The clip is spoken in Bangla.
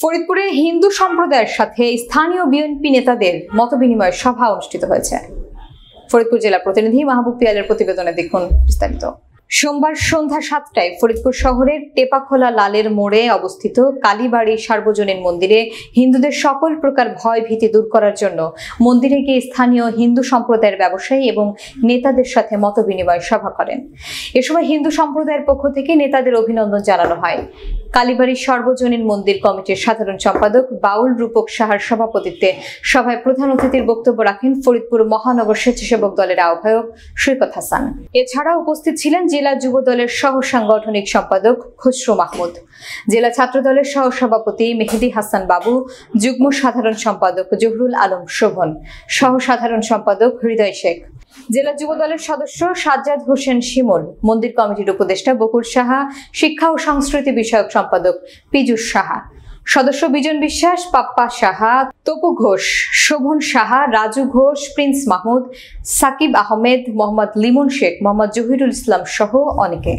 ফরিদপুরে হিন্দু সম্প্রদায়ের সাথে স্থানীয় বিএনপি নেতাদের মতবিনিময় সভা অনুষ্ঠিত হয়েছে। ফরিদপুর জেলা প্রতিনিধি মাহবুব পিয়ালের প্রতিবেদনে দেখুন বিস্তারিত। সোমবার সন্ধ্যা 7টায় ফরিদপুর শহরের টেপাখোলা লালের মোড়ে অবস্থিত কালীবাড়ি সার্বজনীন মন্দিরে হিন্দুদের সকল প্রকার ভয় ভীতি দূর করার জন্য মন্দিরে গিয়ে স্থানীয় হিন্দু সম্প্রদায়ের ব্যবসায়ী এবং নেতাদের সাথে মতবিনিময় সভা করেন। এ সময় হিন্দু সম্প্রদায়ের পক্ষ থেকে নেতাদের অভিনন্দন জানানো হয়। কালীবাড়ি সার্বজনীন মন্দির কমিটির সাধারণ সম্পাদক বাউল রূপক সাহার সভাপতিত্বে সভায় প্রধান অতিথির বক্তব্য রাখেন ফরিদপুর মহানগর স্বেচ্ছাসেবক দলের আহ্বায়ক সৈকত হাসান। এছাড়া উপস্থিত ছিলেন জেলা যুব দলের সহ সাংগঠনিক সম্পাদক খসরু মাহমুদ, জেলা ছাত্র দলের সহ সভাপতি মেহেদি হাসান বাবু, যুগ্ম সাধারণ সম্পাদক জহুরুল আলম শোভন, সহ সাধারণ সম্পাদক হৃদয় শেখ, জেলা যুব দলের সদস্য সাজ্জাদ হোসেন শিমুল, মন্দির কমিটির উপদেষ্টা বকুল সাহা, শিক্ষা ও সংস্কৃতি বিষয়ক সম্পাদক পীযূষ সাহা, সদস্য বিজন বিশ্বাস, পাপ্পা সাহা, তপু ঘোষ, শোভন সাহা, রাজু ঘোষ, প্রিন্স মাহমুদ, সাকিব আহমেদ, মোহাম্মদ লিমন শেখ, মোহাম্মদ জহিরুল ইসলাম সহ অনেকে।